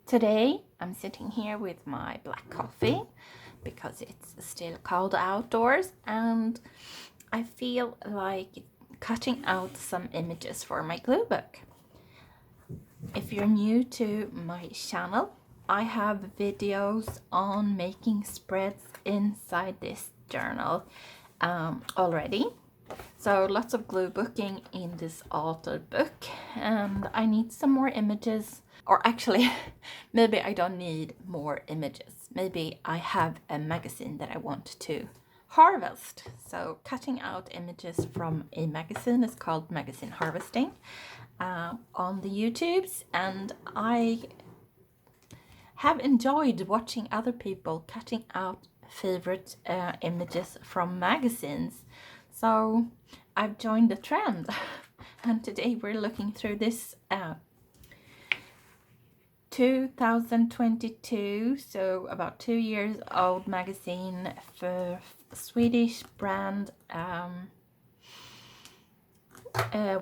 Today I'm sitting here with my black coffee because it's still cold outdoors and I feel like cutting out some images for my glue book. If you're new to my channel, I have videos on making spreads inside this journal already. So lots of glue booking in this altered book, and I need some more images, or actually maybe I don't need more images. Maybe I have a magazine that I want to harvest. So cutting out images from a magazine is called magazine harvesting on the YouTubes, and I have enjoyed watching other people cutting out favorite images from magazines. So I've joined the trend and today we're looking through this 2022, so about 2 years old magazine for Swedish brand, a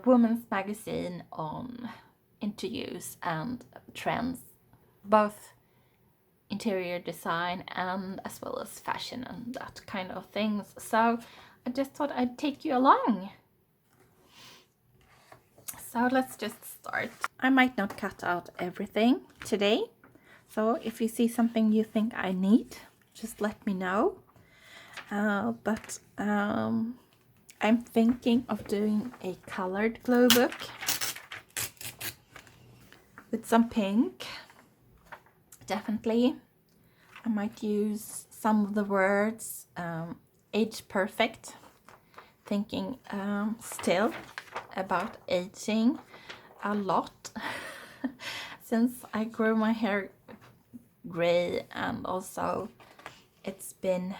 woman's magazine on interviews and trends, both interior design and as well as fashion and that kind of things. So I just thought I'd take you along. So let's just start. I might not cut out everything today, so if you see something you think I need, just let me know. But I'm thinking of doing a colored glue book with some pink. Definitely I might use some of the words age perfect, thinking still about aging a lot since I grew my hair gray, and also it's been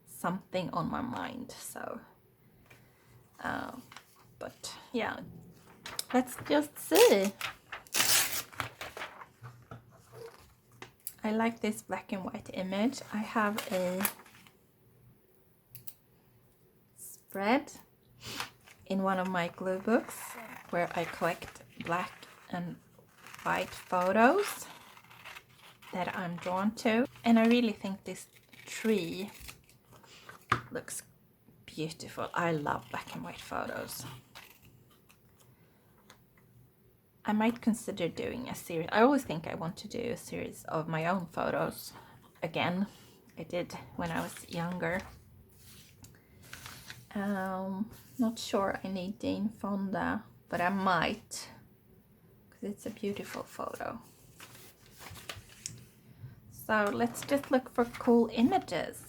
something on my mind. So but yeah, let's just see. I like this black and white image. I have a spread in one of my glue books where I collect black and white photos that I'm drawn to, and I really think this tree looks beautiful. I love black and white photos. I might consider doing a series. I always think I want to do a series of my own photos again. I did when I was younger. Not sure I need Jane Fonda, but I might, because it's a beautiful photo. So let's just look for cool images.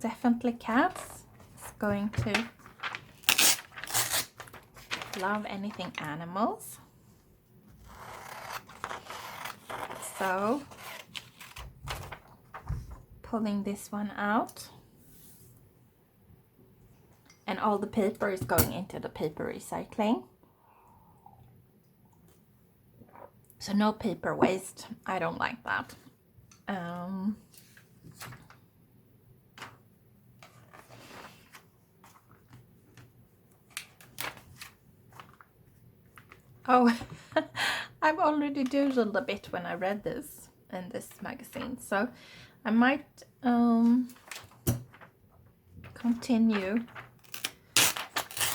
Definitely cats. It's going to love anything animals. So pulling this one out, and all the paper is going into the paper recycling, so no paper waste. I don't like that. Oh, I've already doodled a bit when I read this in this magazine, so I might continue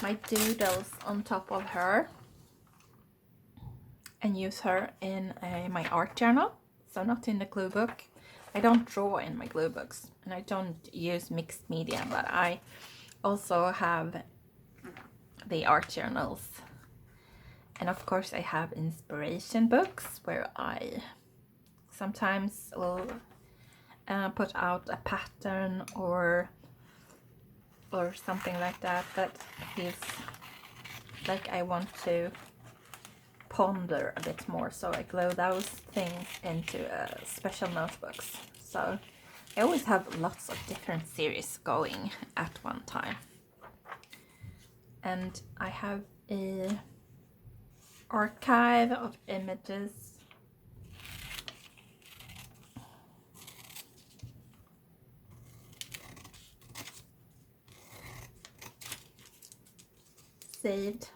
my doodles on top of her and use her in my art journal. So not in the glue book. I don't draw in my glue books, and I don't use mixed media, but I also have the art journals. And of course I have inspiration books where I sometimes will put out a pattern or something like that feels like I want to ponder a bit more, so I glue those things into special notebooks. So I always have lots of different series going at one time. And I have a archive of images. Saved.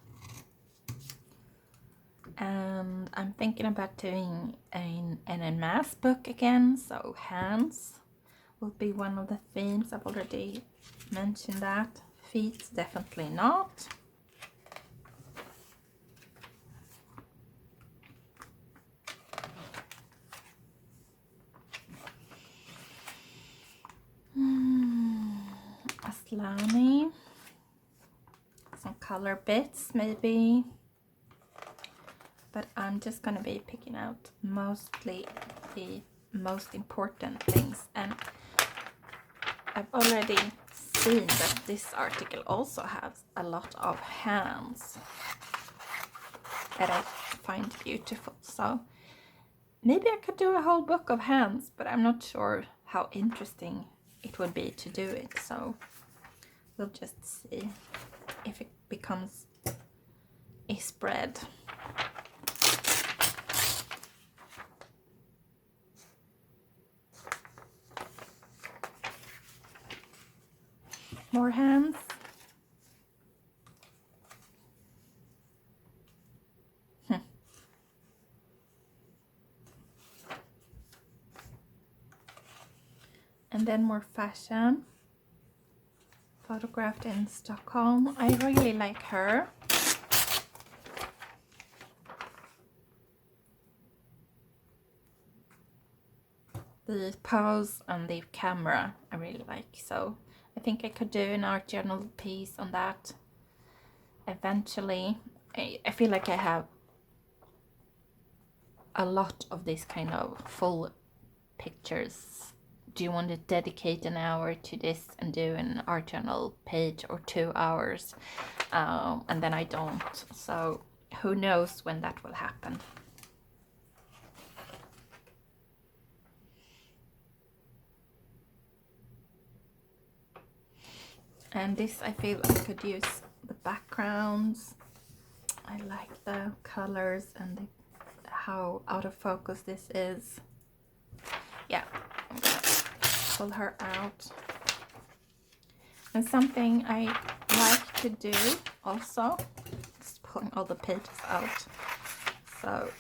And I'm thinking about doing an NMS book again, so hands will be one of the themes. I've already mentioned that. Feet, definitely not. Aslani. Some color bits maybe. But I'm just gonna be picking out mostly the most important things. And I've already seen that this article also has a lot of hands that I find beautiful. So maybe I could do a whole book of hands, but I'm not sure how interesting it would be to do it. So we'll just see if it becomes a spread. More hands. And then more fashion. Photographed in Stockholm. I really like her. The pose and the camera I really like. So I think I could do an art journal piece on that eventually. I feel like I have a lot of this kind of full pictures. Do you want to dedicate an hour to this and do an art journal page, or 2 hours? And then I don't. So who knows when that will happen. And this, I feel I could use the backgrounds. I like the colors and how out of focus this is. Yeah, I'm gonna pull her out. And something I like to do also, just pulling all the pages out, so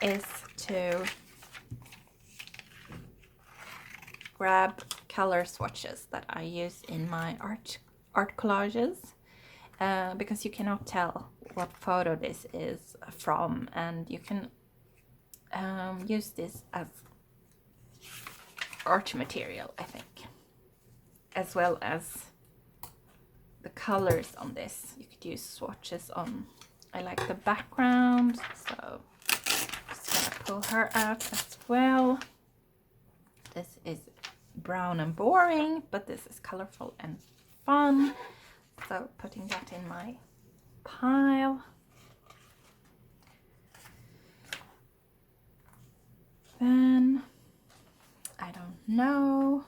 is to grab color swatches that I use in my art collages, because you cannot tell what photo this is from, and you can use this as art material, I think, as well as the colors on this. You could use swatches on. I like the background, so just gonna pull her out as well. This is brown and boring, but this is colorful and fun, so putting that in my pile. Then I don't know,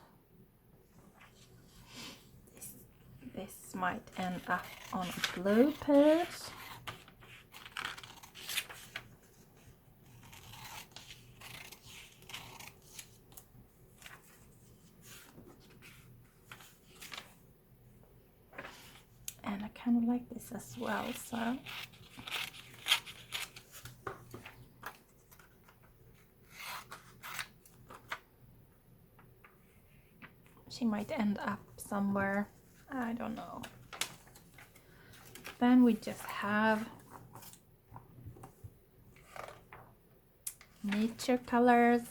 this might end up on a blue page. And I kind of like this as well, so she might end up somewhere, I don't know. Then we just have nature colors,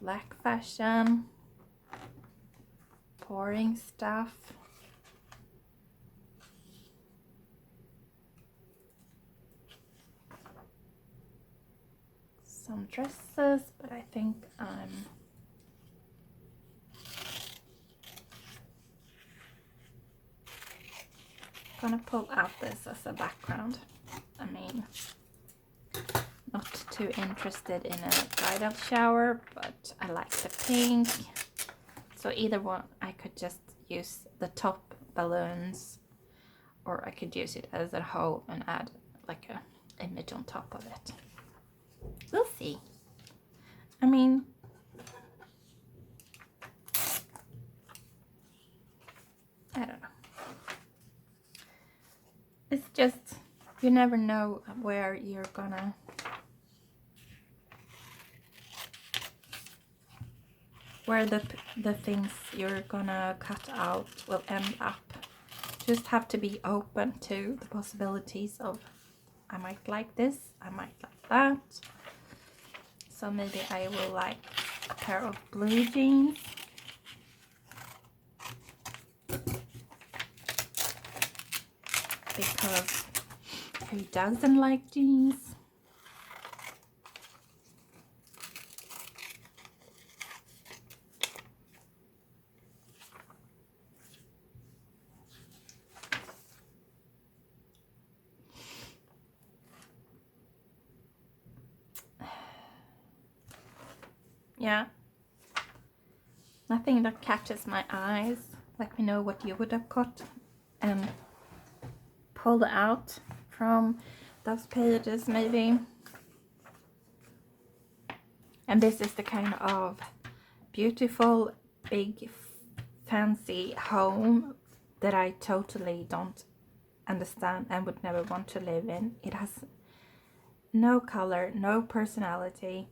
black fashion, pouring stuff, some dresses, but I think I'm gonna pull out this as a background. I mean, not too interested in a bridal shower, but I like the pink. So either one, I could just use the top balloons, or I could use it as a whole and add like a image on top of it. We'll see. I mean, I don't know. It's just You never know where you're gonna where the things you're gonna cut out will end up. Just have to be open to the possibilities of, I might like this, I might like that. So maybe I will like a pair of blue jeans. Because who doesn't like jeans? Yeah. Nothing that catches my eyes. Let me know what you would have cut and pulled out from those pages maybe. And this is the kind of beautiful, big, fancy home that I totally don't understand and would never want to live in. It has no color, no personality,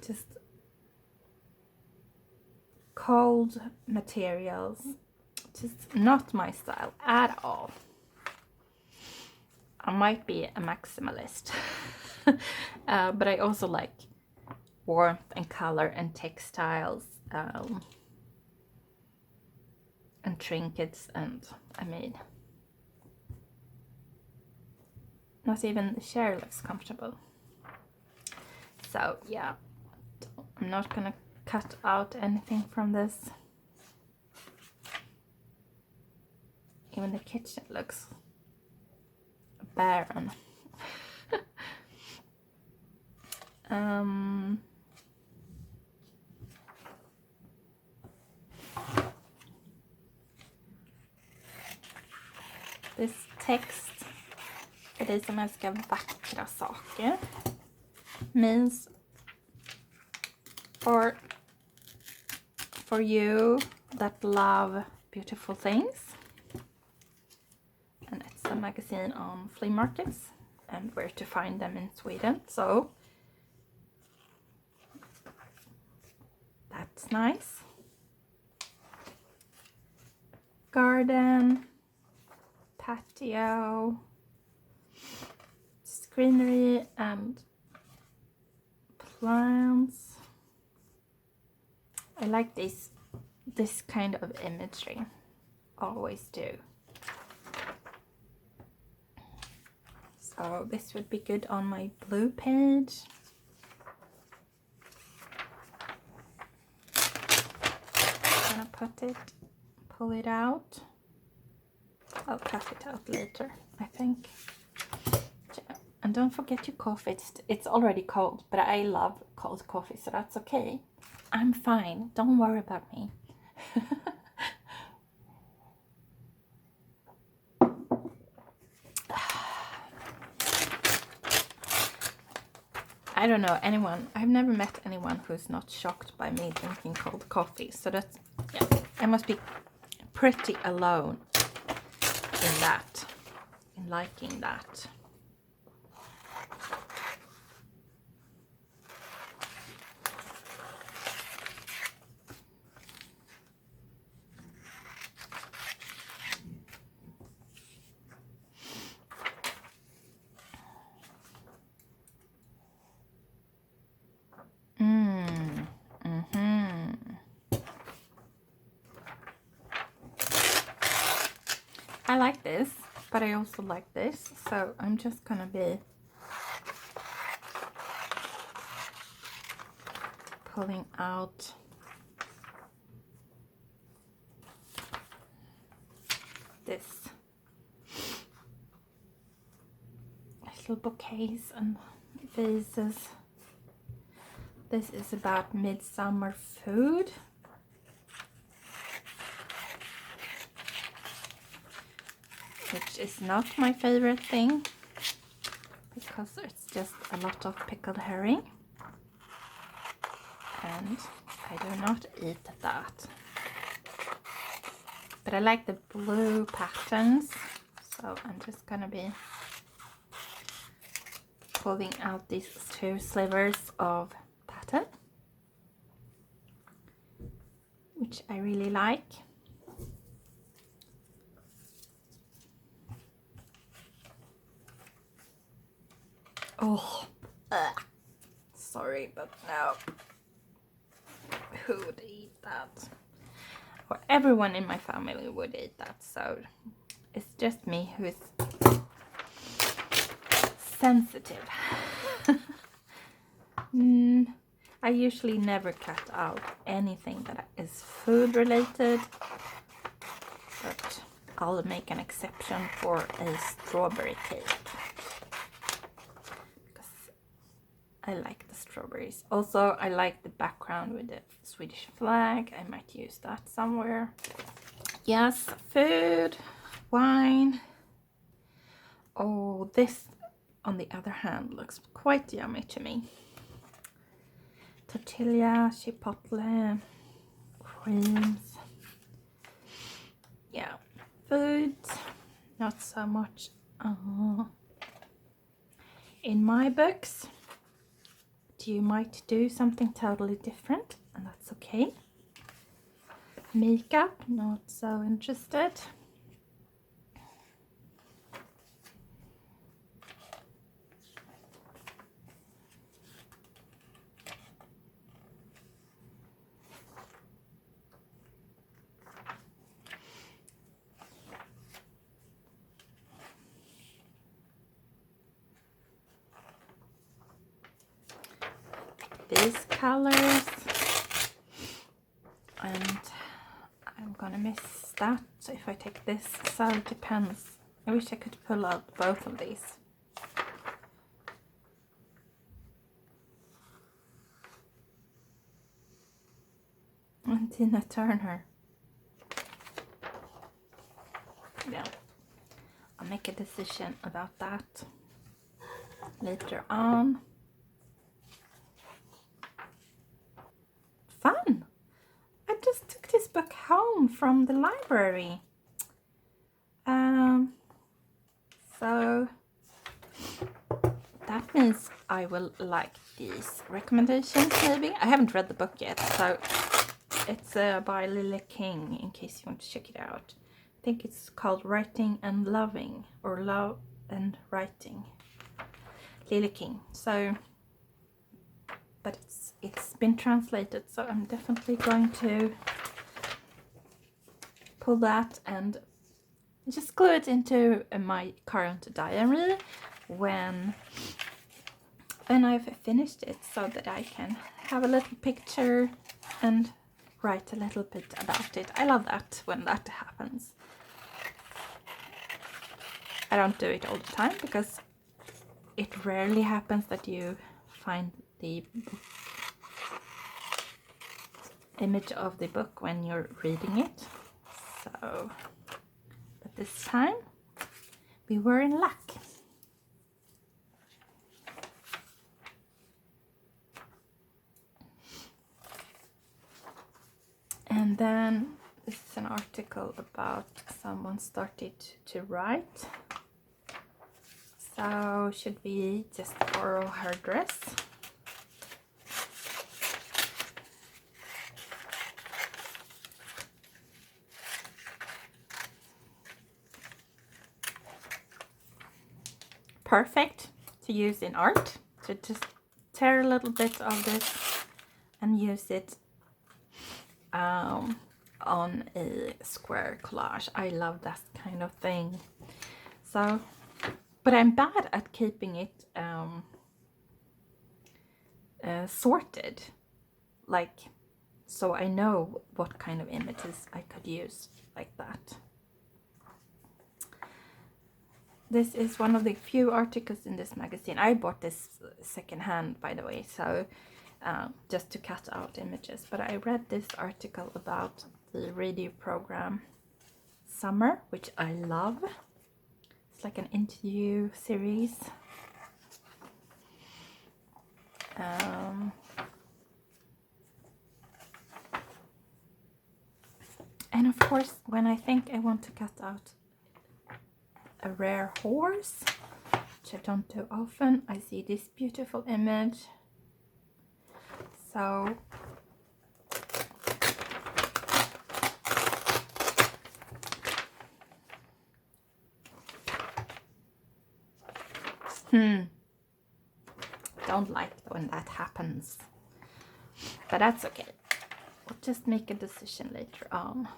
just cold materials, just not my style at all. I might be a maximalist, but I also like warmth and color and textiles and trinkets, and I mean, not even the chair looks comfortable. So yeah, I'm not gonna cut out anything from this. Even the kitchen looks barren. This text, för dig som älskar vackra saker, means for you that love beautiful things. And it's a magazine on flea markets and where to find them in Sweden, so that's nice. Garden, patio, greenery and plants. I like this kind of imagery, always do. So this would be good on my blue page. I'm gonna put it, pull it out. I'll cut it out later, I think. And don't forget your coffee. It's already cold, but I love cold coffee, so that's okay. I'm fine. Don't worry about me. I don't know anyone. I've never met anyone who's not shocked by me drinking cold coffee. So that's, yeah, I must be pretty alone in that, in liking that. I like this, but I also like this, so I'm just gonna be pulling out this little bouquets and vases. This is about midsummer food. Which is not my favorite thing, because it's just a lot of pickled herring, and I do not eat that. But I like the blue patterns, so I'm just gonna be pulling out these 2 slivers of pattern, which I really like. Oh, sorry, but no. Who would eat that? Or everyone in my family would eat that, so it's just me who is sensitive. I usually never cut out anything that is food related, but I'll make an exception for a strawberry cake because I like the strawberries. Also, I like the background with the Swedish flag. I might use that somewhere. Yes, food, wine. Oh, this on the other hand looks quite yummy to me. Tortilla, chipotle, creams. Yeah, food, not so much in my books. You might do something totally different, and that's okay. Makeup, not so interested. These colors, and I'm gonna miss that if I take this, so it depends. I wish I could pull out both of these. And Tina Turner. Yeah, I'll make a decision about that later on. Fun! I just took this book home from the library. So that means I will like these recommendations maybe. I haven't read the book yet, so it's by Lily King, in case you want to check it out. I think it's called Writing and Loving, or Love and Writing. Lily King. So, but it's been translated, so I'm definitely going to pull that and just glue it into my current diary when I've finished it, so that I can have a little picture and write a little bit about it. I love that when that happens. I don't do it all the time because it rarely happens that you find the image of the book when you're reading it. So, but this time we were in luck. And then this is an article about someone started to write. So should we just borrow her dress? Perfect to use in art. So just tear a little bit of this and use it on a square collage. I love that kind of thing. So, but I'm bad at keeping it sorted, like, so I know what kind of images I could use like that. This is one of the few articles in this magazine. I bought this secondhand, by the way, so just to cut out images. But I read this article about the radio program Summer, which I love. It's like an interview series. And of course, when I think I want to cut out a rare horse which I don't do often, I see this beautiful image. So don't like when that happens, but that's okay. We'll just make a decision later on.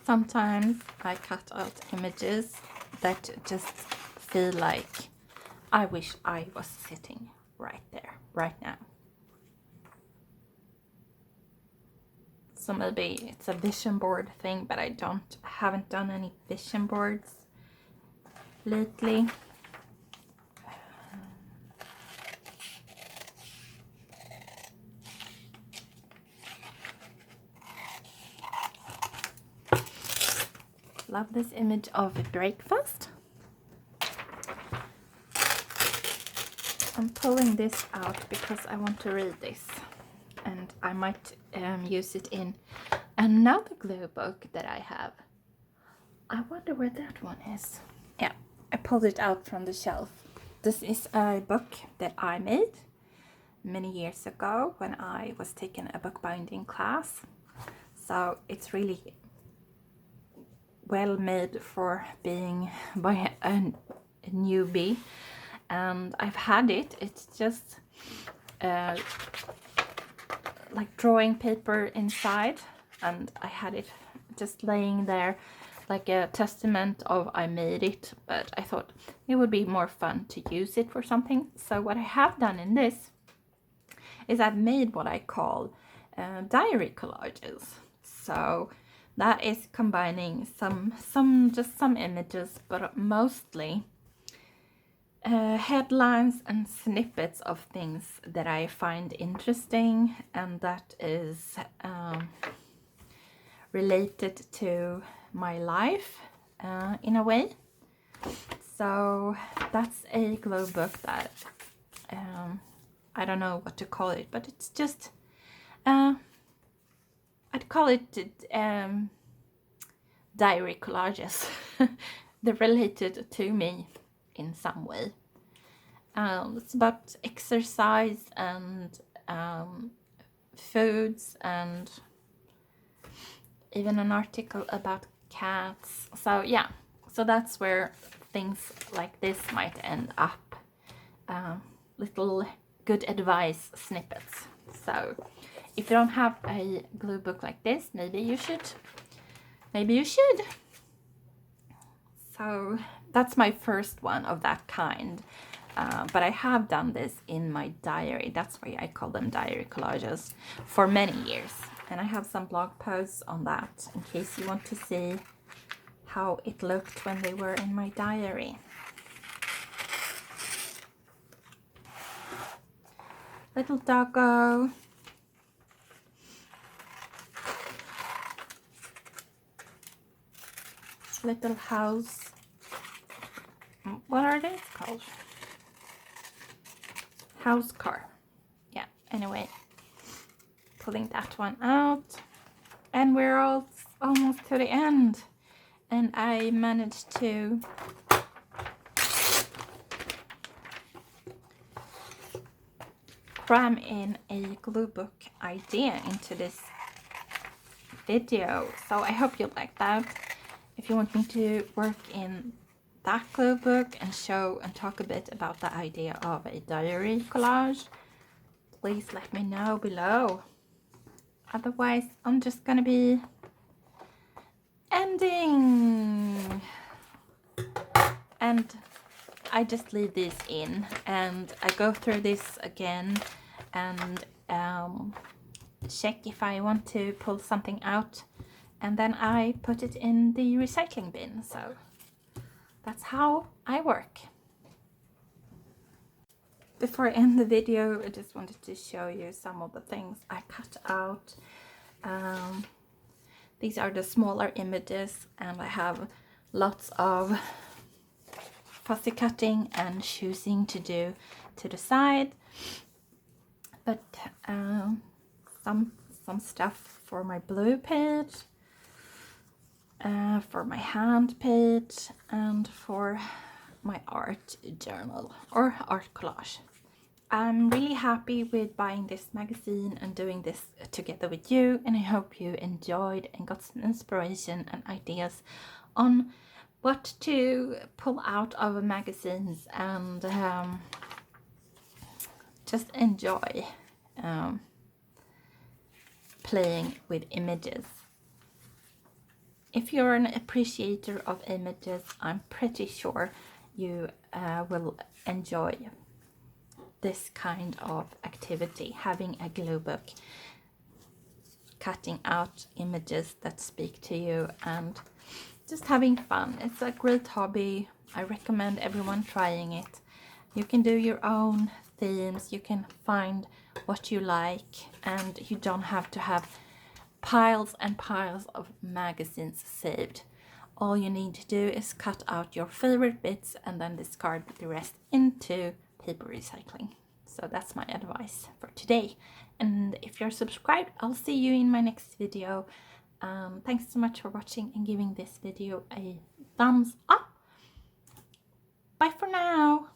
Sometimes I cut out images that just feel like I wish I was sitting right there, right now. So maybe it's a vision board thing, but I haven't done any vision boards lately. Love this image of a breakfast. I'm pulling this out because I want to read this, and I might use it in another glue book that I have. I wonder where that one is. Yeah, I pulled it out from the shelf. This is a book that I made many years ago when I was taking a bookbinding class. So it's really well made for being by a newbie, and I've had it. It's just like drawing paper inside, and I had it just laying there like a testament of I made it, but I thought it would be more fun to use it for something. So what I have done in this is I've made what I call diary collages. So that is combining some images, but mostly headlines and snippets of things that I find interesting and that is related to my life in a way. So that's a glow book that I don't know what to call it, but it's just I'd call it diary collages. They're related to me in some way. It's about exercise and foods, and even an article about cats. So yeah, so that's where things like this might end up. Little good advice snippets. So if you don't have a glue book like this, maybe you should. So that's my first one of that kind. But I have done this in my diary. That's why I call them diary collages for many years. And I have some blog posts on that in case you want to see how it looked when they were in my diary. Little doggo. Little house. What are these called? House car. Yeah, anyway. Pulling that one out. And we're all almost to the end. And I managed to cram in a glue book idea into this video. So I hope you like that. If you want me to work in that glue book and show and talk a bit about the idea of a diary collage, please let me know below. Otherwise, I'm just gonna be ending. And I just leave this in and I go through this again and check if I want to pull something out, and then I put it in the recycling bin. So that's how I work. Before I end the video, I just wanted to show you some of the things I cut out. These are the smaller images, and I have lots of fussy cutting and choosing to do to the side. But some stuff for my blue page, for my hand page, and for my art journal or art collage. I'm really happy with buying this magazine and doing this together with you, and I hope you enjoyed and got some inspiration and ideas on what to pull out of magazines and just enjoy playing with images. If you're an appreciator of images, I'm pretty sure you will enjoy this kind of activity, having a glue book, cutting out images that speak to you and just having fun. It's a great hobby. I recommend everyone trying it. You can do your own themes, you can find what you like, and you don't have to have piles and piles of magazines saved. All you need to do is cut out your favorite bits and then discard the rest into paper recycling. So that's my advice for today. And if you're subscribed, I'll see you in my next video. Thanks so much for watching and giving this video a thumbs up. Bye for now.